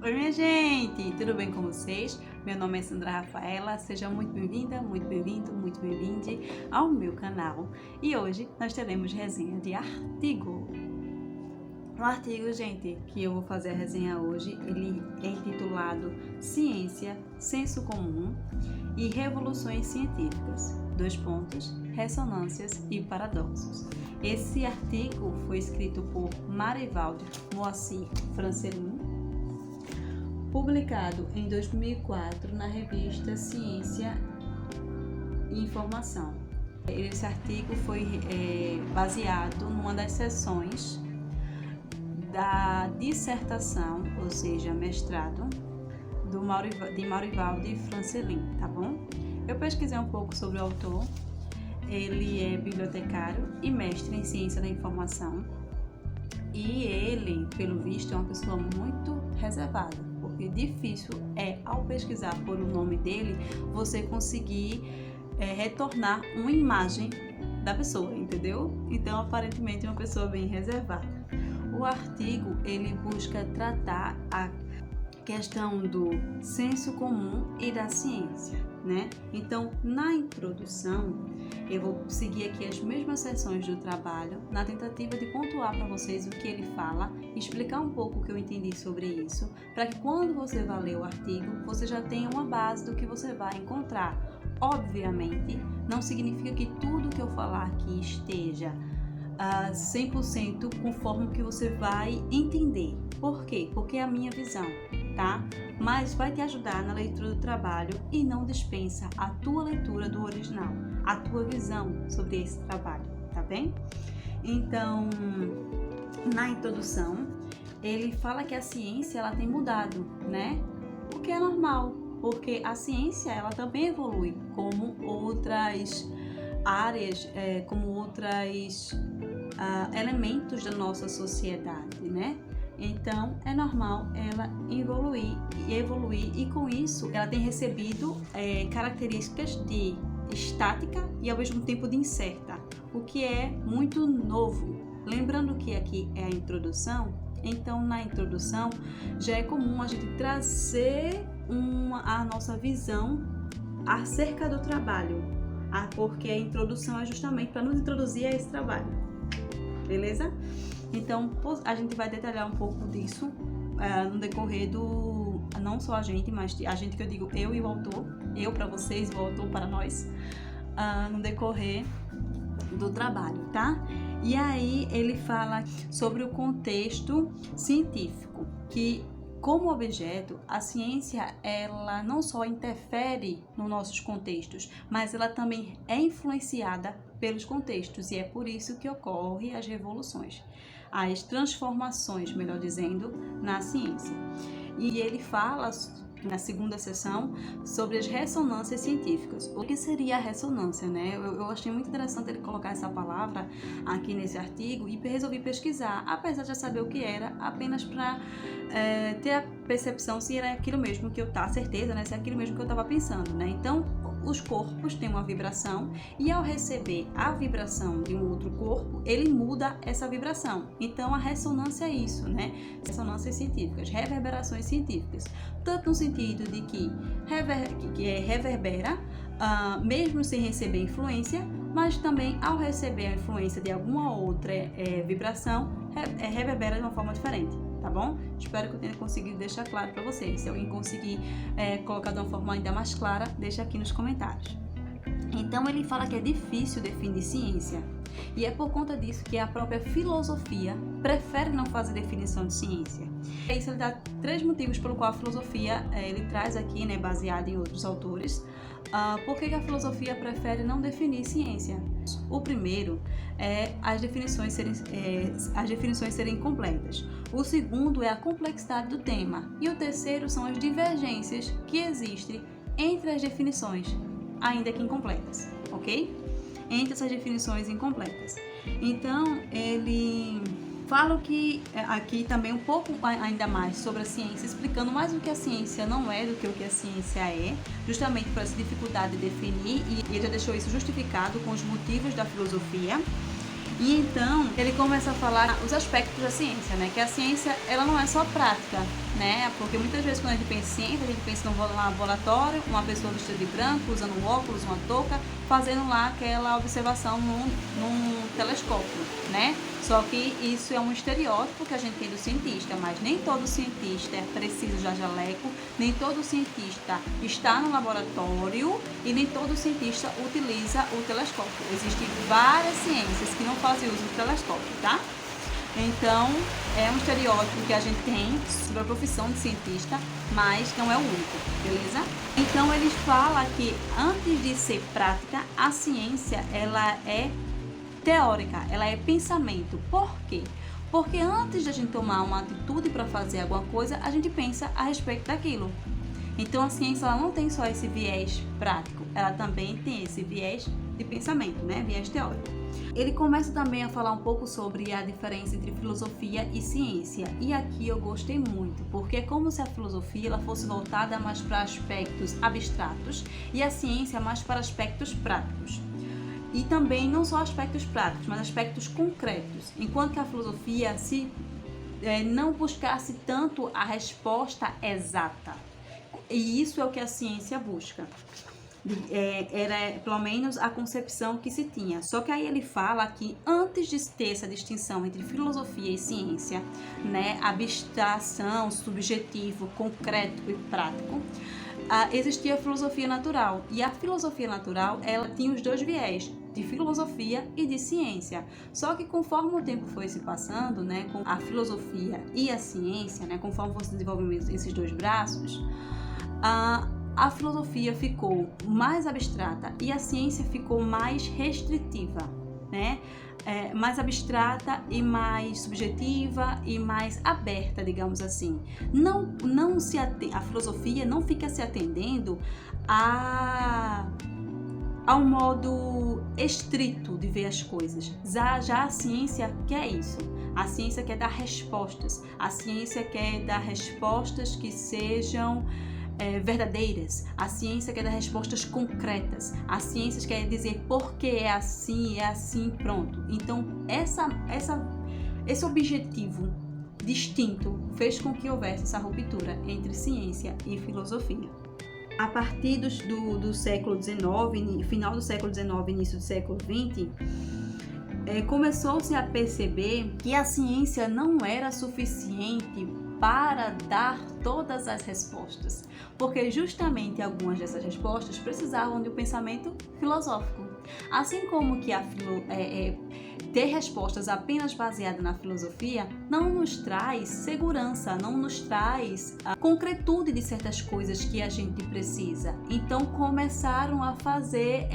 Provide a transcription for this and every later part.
Oi, minha gente, tudo bem com vocês? Meu nome é Sandra Rafaela, seja muito bem-vinda, muito bem-vindo, muito bem-vinde ao meu canal. E hoje nós teremos resenha de artigo. O artigo, gente, que eu vou fazer a resenha hoje, ele é intitulado Ciência, Senso Comum e Revoluções Científicas. Ressonâncias e paradoxos. Esse artigo foi escrito por Marivaldo Moacir Francelin, publicado em 2004 na revista Ciência e Informação. Esse artigo foi baseado numa das seções da dissertação, ou seja, mestrado, de Marivaldo Francelin, tá bom? Eu pesquisei um pouco sobre o autor. Ele é bibliotecário e mestre em ciência da informação. E ele, pelo visto, é uma pessoa muito reservada, porque difícil é, ao pesquisar por o nome dele, você conseguir retornar uma imagem da pessoa, entendeu? Então, aparentemente, é uma pessoa bem reservada. O artigo, ele busca tratar a questão do senso comum e da ciência, né? Então, na introdução, eu vou seguir aqui as mesmas seções do trabalho, na tentativa de pontuar para vocês o que ele fala, explicar um pouco o que eu entendi sobre isso, para que quando você vá ler o artigo, você já tenha uma base do que você vai encontrar. Obviamente, não significa que tudo que eu falar aqui esteja 100% conforme o que você vai entender. Por quê? Porque é a minha visão, tá? Mas vai te ajudar na leitura do trabalho e não dispensa a tua leitura do original, a tua visão sobre esse trabalho, tá bem? Então, na introdução, ele fala que a ciência ela tem mudado, né? O que é normal, porque a ciência ela também evolui, como outras áreas, como outros elementos da nossa sociedade, né? Então, é normal ela evoluir e com isso ela tem recebido características de estática e ao mesmo tempo de incerta, o que é muito novo. Lembrando que aqui é a introdução, então na introdução já é comum a gente trazer a nossa visão acerca do trabalho, porque a introdução é justamente para nos introduzir a esse trabalho, beleza? Então, a gente vai detalhar um pouco disso no decorrer do... Não só a gente, mas a gente que eu digo eu e o autor. Eu para vocês, o autor para nós. No decorrer do trabalho, tá? E aí ele fala sobre o contexto científico, que como objeto, a ciência ela não só interfere nos nossos contextos, mas ela também é influenciada pelos contextos e é por isso que ocorrem as revoluções, as transformações, melhor dizendo, na ciência. E ele fala na segunda sessão sobre as ressonâncias científicas. O que seria a ressonância, né? Eu achei muito interessante ele colocar essa palavra aqui nesse artigo e resolvi pesquisar, apesar de já saber o que era, apenas para ter a percepção se era aquilo mesmo que eu certeza, né? Se é aquilo mesmo que eu estava pensando, né? Então, os corpos têm uma vibração e ao receber a vibração de um outro corpo, ele muda essa vibração. Então, a ressonância é isso, né? Ressonâncias científicas, reverberações científicas. Tanto no sentido de que reverbera, mesmo sem receber influência, mas também ao receber a influência de alguma outra vibração, reverbera de uma forma diferente. Tá bom? Espero que eu tenha conseguido deixar claro para vocês. Se alguém conseguir colocar de uma forma ainda mais clara, deixa aqui nos comentários. Então ele fala que é difícil definir ciência e é por conta disso que a própria filosofia prefere não fazer definição de ciência. Isso ele dá 3 motivos pelo qual a filosofia ele traz aqui, né, baseado em outros autores. Por que a filosofia prefere não definir ciência? O primeiro é as definições serem completas. O segundo é a complexidade do tema. E o terceiro são as divergências que existem entre as definições, ainda que incompletas, ok? Entre essas definições incompletas. Então, ele fala que aqui também um pouco ainda mais sobre a ciência, explicando mais o que a ciência não é do que o que a ciência é, justamente por essa dificuldade de definir, e ele já deixou isso justificado com os motivos da filosofia. E então ele começa a falar os aspectos da ciência, né? Que a ciência ela não é só prática, né? Porque muitas vezes quando a gente pensa em ciência, a gente pensa num laboratório, uma pessoa vestida de branco, usando um óculos, uma touca, fazendo lá aquela observação num telescópio, né? Só que isso é um estereótipo que a gente tem do cientista, mas nem todo cientista precisa usar jaleco, nem todo cientista está no laboratório e nem todo cientista utiliza o telescópio. Existem várias ciências que não fazem uso do telescópio, tá? Então, é um estereótipo que a gente tem sobre a profissão de cientista, mas não é o único, beleza? Então, eles falam que antes de ser prática, a ciência, ela é teórica, ela é pensamento. Por quê? Porque antes de a gente tomar uma atitude para fazer alguma coisa, a gente pensa a respeito daquilo. Então, a ciência ela não tem só esse viés prático, ela também tem esse viés de pensamento, né? Viés teórico. Ele começa também a falar um pouco sobre a diferença entre filosofia e ciência. E aqui eu gostei muito, porque é como se a filosofia ela fosse voltada mais para aspectos abstratos e a ciência mais para aspectos práticos. E também não só aspectos práticos, mas aspectos concretos. Enquanto que a filosofia não buscasse tanto a resposta exata. E isso é o que a ciência busca. Era pelo menos a concepção que se tinha. Só que aí ele fala que antes de ter essa distinção entre filosofia e ciência, né, abstração, subjetivo, concreto e prático, existia a filosofia natural. E a filosofia natural, ela tinha os dois viés, de filosofia e de ciência. Só que conforme o tempo foi se passando, né, com a filosofia e a ciência, né, conforme foi se desenvolvendo esses dois braços, a filosofia ficou mais abstrata e a ciência ficou mais restritiva, né? Mais abstrata e mais subjetiva e mais aberta, digamos assim. A filosofia não fica se atendendo ao modo estrito de ver as coisas. Já a ciência quer isso. A ciência quer dar respostas. A ciência quer dar respostas que sejam verdadeiras. A ciência quer dar respostas concretas. A ciência quer dizer por que é assim, pronto. Então, esse objetivo distinto fez com que houvesse essa ruptura entre ciência e filosofia. A partir do século XIX, final do século XIX, início do século XX, começou-se a perceber que a ciência não era suficiente para dar todas as respostas, porque justamente algumas dessas respostas precisavam de um pensamento filosófico. Assim como que ter respostas apenas baseadas na filosofia não nos traz segurança, não nos traz a concretude de certas coisas que a gente precisa. Então começaram a fazer,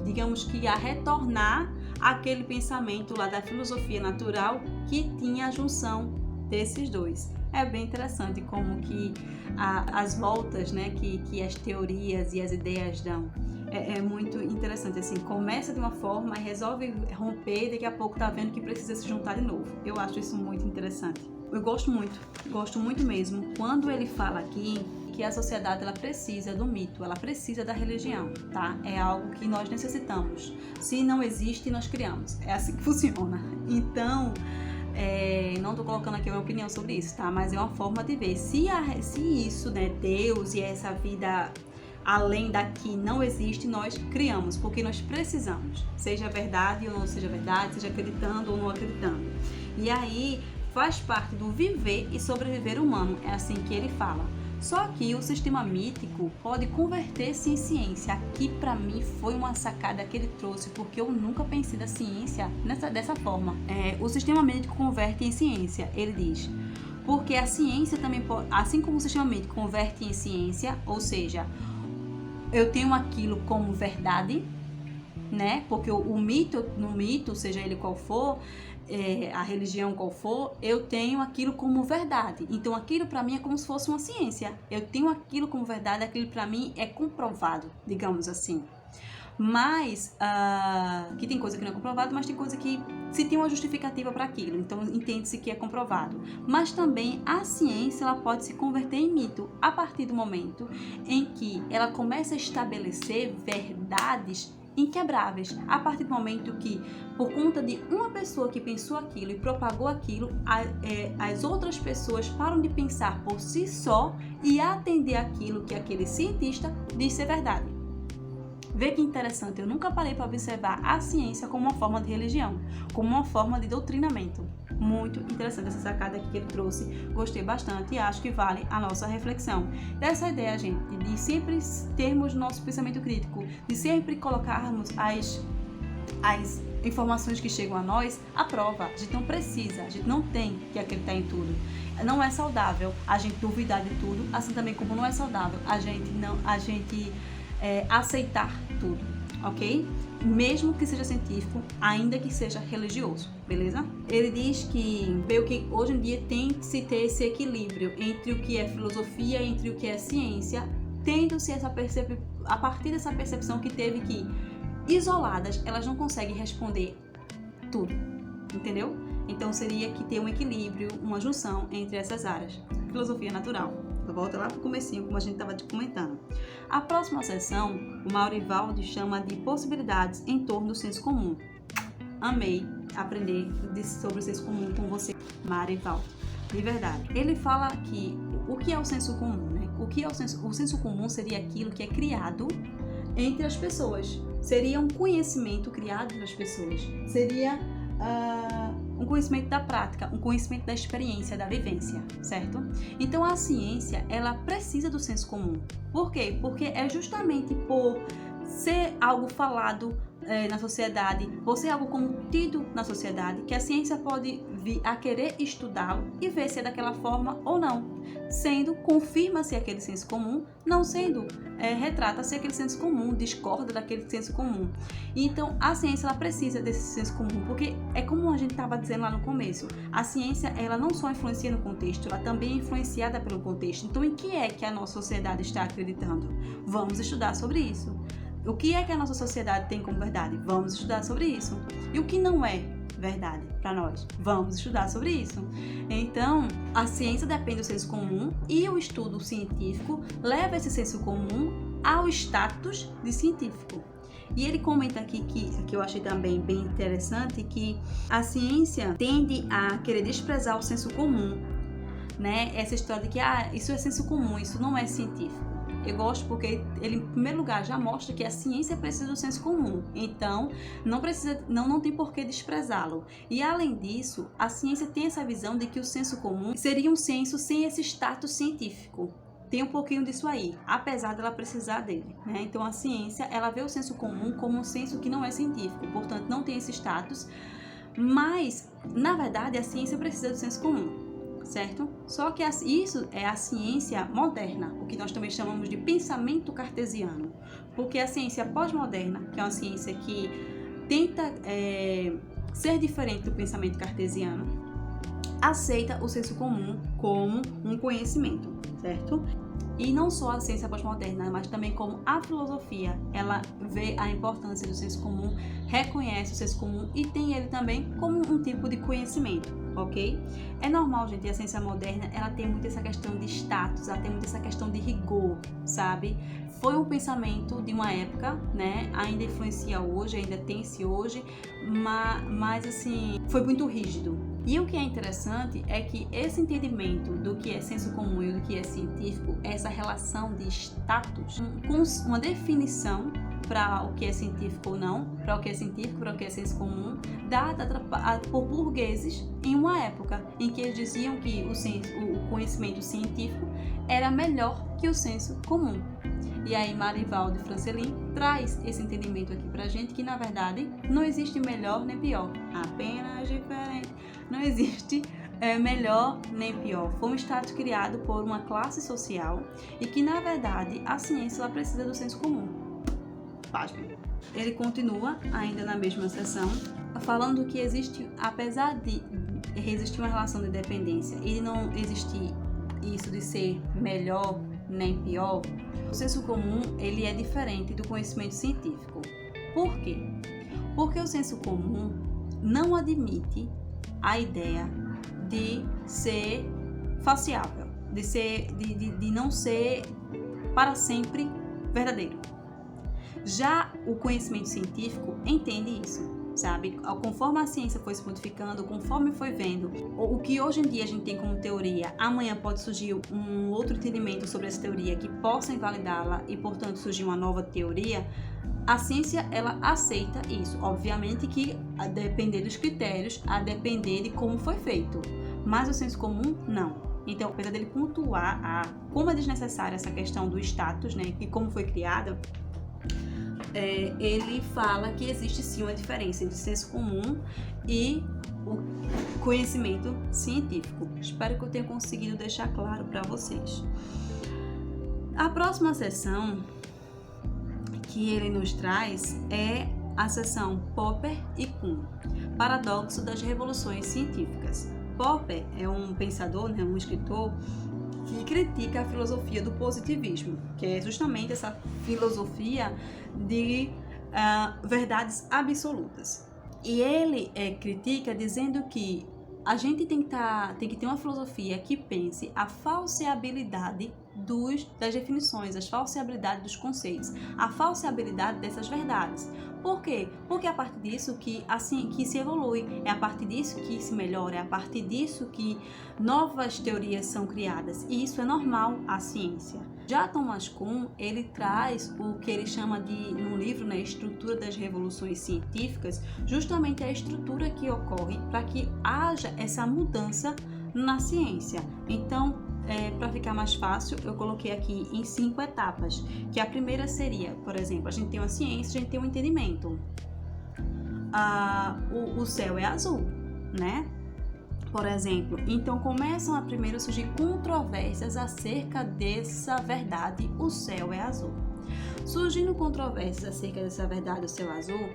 digamos que a retornar aquele pensamento lá da filosofia natural que tinha a junção desses dois. É bem interessante como que as voltas, né, que as teorias e as ideias dão. É muito interessante, assim, começa de uma forma e resolve romper e daqui a pouco tá vendo que precisa se juntar de novo. Eu acho isso muito interessante. Eu gosto muito mesmo, quando ele fala aqui que a sociedade ela precisa do mito, ela precisa da religião, tá? É algo que nós necessitamos. Se não existe, nós criamos. É assim que funciona. Então, não tô colocando aqui a minha opinião sobre isso, tá? Mas é uma forma de ver. Se isso, né, Deus e essa vida além daqui não existe, nós criamos, porque nós precisamos. Seja verdade ou não seja verdade, seja acreditando ou não acreditando. E aí, faz parte do viver e sobreviver humano. É assim que ele fala. Só que o sistema mítico pode converter-se em ciência. Aqui para mim foi uma sacada que ele trouxe, porque eu nunca pensei da ciência dessa forma. O sistema mítico converte em ciência, ele diz. Porque a ciência também pode, assim como o sistema mítico converte em ciência, ou seja, eu tenho aquilo como verdade, né? Porque no mito, seja ele qual for, a religião qual for, eu tenho aquilo como verdade. Então aquilo para mim é como se fosse uma ciência. Eu tenho aquilo como verdade, aquilo para mim é comprovado, digamos assim. Mas, que tem coisa que não é comprovado, mas tem coisa que se tem uma justificativa para aquilo, então entende-se que é comprovado. Mas também a ciência ela pode se converter em mito a partir do momento em que ela começa a estabelecer verdades inquebráveis. A partir do momento que, por conta de uma pessoa que pensou aquilo e propagou aquilo, as outras pessoas param de pensar por si só e atender aquilo que aquele cientista diz ser verdade. Vê que interessante, eu nunca parei para observar a ciência como uma forma de religião, como uma forma de doutrinamento. Muito interessante essa sacada aqui que ele trouxe, gostei bastante e acho que vale a nossa reflexão. Dessa ideia, gente, de sempre termos nosso pensamento crítico, de sempre colocarmos as informações que chegam a nós à prova. A gente não precisa, a gente não tem que acreditar em tudo. Não é saudável a gente duvidar de tudo, assim também como não é saudável a gente aceitar tudo, ok? Mesmo que seja científico, ainda que seja religioso, beleza? Ele diz que hoje em dia tem que se ter esse equilíbrio entre o que é filosofia, entre o que é ciência, tendo-se a partir dessa percepção que teve que, isoladas, elas não conseguem responder tudo, entendeu? Então seria que ter um equilíbrio, uma junção entre essas áreas. Filosofia natural. Volta lá para o comecinho, como a gente estava comentando. A próxima sessão, o Maurivaldi chama de possibilidades em torno do senso comum. Amei aprender sobre o senso comum com você, Maurivaldi. De verdade. Ele fala que o que é o senso comum, né? O senso comum seria aquilo que é criado entre as pessoas. Seria um conhecimento criado entre as pessoas. Seria um conhecimento da prática, um conhecimento da experiência, da vivência, certo? Então a ciência, ela precisa do senso comum. Por quê? Porque é justamente por ser algo falado na sociedade, por ser algo contido na sociedade, que a ciência pode vir a querer estudá-lo e ver se é daquela forma ou não. Sendo, confirma-se aquele senso comum, não sendo, retrata-se aquele senso comum, discorda daquele senso comum. Então, a ciência, ela precisa desse senso comum, porque é como a gente estava dizendo lá no começo, a ciência, ela não só influencia no contexto, ela também é influenciada pelo contexto. Então, em que é que a nossa sociedade está acreditando? Vamos estudar sobre isso. O que é que a nossa sociedade tem como verdade? Vamos estudar sobre isso. E o que não é verdade para nós? Vamos estudar sobre isso. Então, a ciência depende do senso comum e o estudo científico leva esse senso comum ao status de científico. E ele comenta aqui que eu achei também bem interessante, que a ciência tende a querer desprezar o senso comum, né? Essa história de que isso é senso comum, isso não é científico. Eu gosto porque ele, em primeiro lugar, já mostra que a ciência precisa do senso comum. Então, não tem por que desprezá-lo. E, além disso, a ciência tem essa visão de que o senso comum seria um senso sem esse status científico. Tem um pouquinho disso aí, apesar dela precisar dele, né? Então, a ciência, ela vê o senso comum como um senso que não é científico. Portanto, não tem esse status. Mas, na verdade, a ciência precisa do senso comum. Certo? Só que isso é a ciência moderna, o que nós também chamamos de pensamento cartesiano. Porque a ciência pós-moderna, que é uma ciência que tenta ser diferente do pensamento cartesiano, aceita o senso comum como um conhecimento, certo? E não só a ciência pós-moderna, mas também como a filosofia, ela vê a importância do senso comum, reconhece o senso comum e tem ele também como um tipo de conhecimento, ok? É normal, gente, a ciência moderna, ela tem muito essa questão de status, ela tem muito essa questão de rigor, sabe? Foi um pensamento de uma época, né? Ainda influencia hoje, ainda tem-se hoje, mas assim, foi muito rígido. E o que é interessante é que esse entendimento do que é senso comum e do que é científico, essa relação de status, com uma definição para o que é científico ou não, para o que é científico, para o que é senso comum, dada por burgueses em uma época em que eles diziam que o conhecimento científico era melhor que o senso comum. E aí Maurivaldi Francelin traz esse entendimento aqui pra gente, que na verdade não existe melhor nem pior, apenas diferente. Não existe melhor nem pior. Foi um status criado por uma classe social e que na verdade a ciência ela precisa do senso comum. Pasme. Ele continua ainda na mesma sessão falando que existe, apesar de existir uma relação de dependência e não existir isso de ser melhor nem pior, o senso comum ele é diferente do conhecimento científico. Por quê? Porque o senso comum não admite a ideia de ser falseável, de não ser para sempre verdadeiro. Já o conhecimento científico entende isso, sabe? Conforme a ciência foi se modificando, conforme foi vendo o que hoje em dia a gente tem como teoria, amanhã pode surgir um outro entendimento sobre essa teoria que possa invalidá-la e, portanto, surgir uma nova teoria. A ciência, ela aceita isso, obviamente que a depender dos critérios, a depender de como foi feito, mas o senso comum, não. Então, apesar dele pontuar como é desnecessária essa questão do status, né, e como foi criada, ele fala que existe sim uma diferença entre senso comum e o conhecimento científico. Espero que eu tenha conseguido deixar claro para vocês. A próxima seção que ele nos traz é a seção Popper e Kuhn, Paradoxo das Revoluções Científicas. Popper é um pensador, né, um escritor que critica a filosofia do positivismo, que é justamente essa filosofia de verdades absolutas. E ele critica dizendo que a gente tem que ter uma filosofia que pense a falseabilidade das definições, as falseabilidades dos conceitos, a falseabilidade dessas verdades. Por quê? Porque é a partir disso que se evolui, é a partir disso que se melhora, é a partir disso que novas teorias são criadas, e isso é normal à ciência. Já Thomas Kuhn, ele traz o que ele chama de, no livro, né, Estrutura das Revoluções Científicas, justamente a estrutura que ocorre para que haja essa mudança na ciência. Então, para ficar mais fácil, eu coloquei aqui em 5 etapas, que a primeira seria, por exemplo, a gente tem uma ciência, a gente tem um entendimento. O céu é azul, né? Por exemplo, então começam a primeiro surgir controvérsias acerca dessa verdade, o céu é azul. Surgindo controvérsias acerca dessa verdade, o céu azul,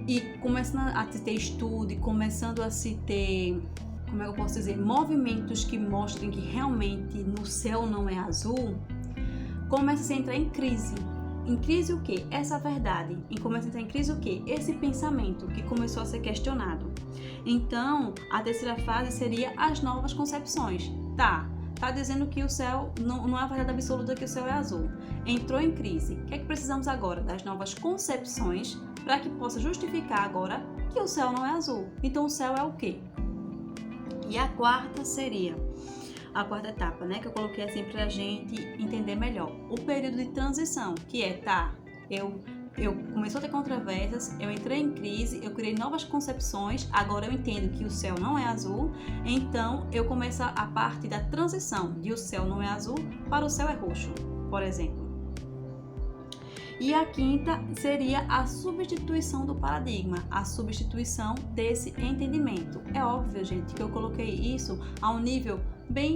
e começando a se ter estudo, e começando a se ter, como eu posso dizer, movimentos que mostrem que realmente no céu não é azul, começa a entrar em crise. Em crise o quê? Essa verdade. E começa a entrar em crise o quê? Esse pensamento que começou a ser questionado. Então, a terceira fase seria as novas concepções. Tá dizendo que o céu não é a verdade absoluta, que o céu é azul. Entrou em crise. O que é que precisamos agora? Das novas concepções para que possa justificar agora que o céu não é azul. Então, o céu é o quê? E a quarta seria a quarta etapa, né, que eu coloquei assim pra gente entender melhor. O período de transição, que é, eu começou a ter controvérsias, eu entrei em crise, eu criei novas concepções, agora eu entendo que o céu não é azul, então eu começo a parte da transição de o céu não é azul para o céu é roxo, por exemplo. E a quinta seria a substituição do paradigma, a substituição desse entendimento. É óbvio, gente, que eu coloquei isso a um nível bem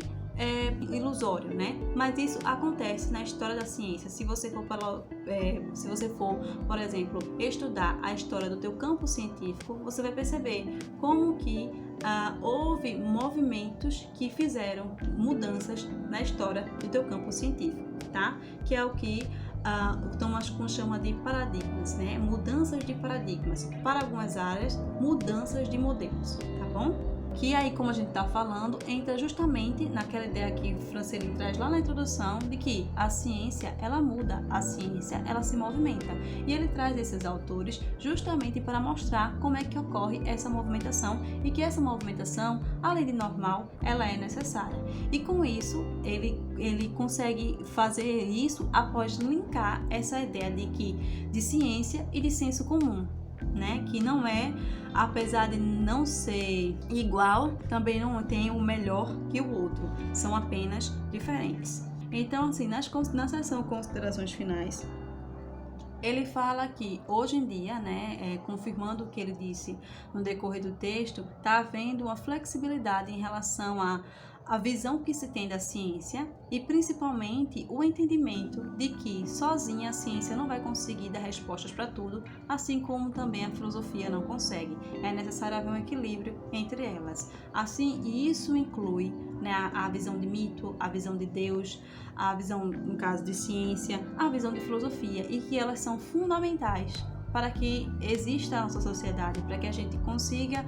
ilusório, né? Mas isso acontece na história da ciência. Se você for, por exemplo, estudar a história do teu campo científico, você vai perceber como que houve movimentos que fizeram mudanças na história do teu campo científico, tá? Que é o que o Thomas Kuhn chama de paradigmas, né? Mudanças de paradigmas. Para algumas áreas, mudanças de modelos, tá bom? Que aí, como a gente está falando, entra justamente naquela ideia que Francelli traz lá na introdução, de que a ciência, ela muda, a ciência, ela se movimenta. E ele traz esses autores justamente para mostrar como é que ocorre essa movimentação e que essa movimentação, além de normal, ela é necessária. E com isso, ele consegue fazer isso após linkar essa ideia de ciência e de senso comum, né? Que não é, apesar de não ser igual, também não tem o melhor que o outro, são apenas diferentes. Então, assim, na seção considerações finais, ele fala que hoje em dia, né, confirmando o que ele disse no decorrer do texto, está havendo uma flexibilidade em relação a visão que se tem da ciência e principalmente o entendimento de que sozinha a ciência não vai conseguir dar respostas para tudo, assim como também a filosofia não consegue. É necessário haver um equilíbrio entre elas. Assim, isso inclui, né, a visão de mito, a visão de Deus, a visão, no caso, de ciência, a visão de filosofia, e que elas são fundamentais para que exista a nossa sociedade, para que a gente consiga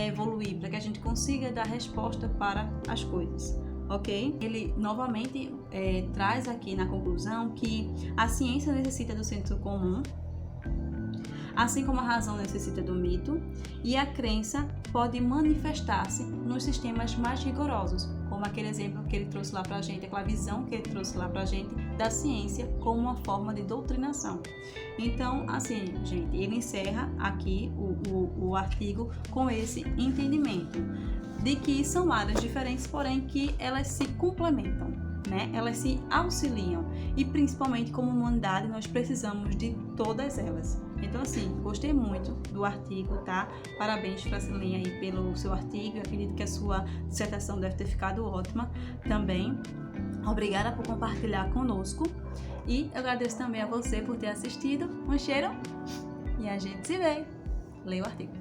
evoluir, para que a gente consiga dar resposta para as coisas, ok? Ele novamente traz aqui na conclusão que a ciência necessita do senso comum, assim como a razão necessita do mito, e a crença pode manifestar-se nos sistemas mais rigorosos, como aquele exemplo que ele trouxe lá pra gente, aquela visão que ele trouxe lá pra gente da ciência como uma forma de doutrinação. Então, assim, gente, ele encerra aqui o artigo com esse entendimento de que são áreas diferentes, porém que elas se complementam, né? Elas se auxiliam e principalmente como humanidade nós precisamos de todas elas. Então, assim, gostei muito do artigo, tá? Parabéns, Francilinha, aí pelo seu artigo. Eu acredito que a sua dissertação deve ter ficado ótima também. Obrigada por compartilhar conosco e eu agradeço também a você por ter assistido. Um cheiro e a gente se vê. Leia o artigo.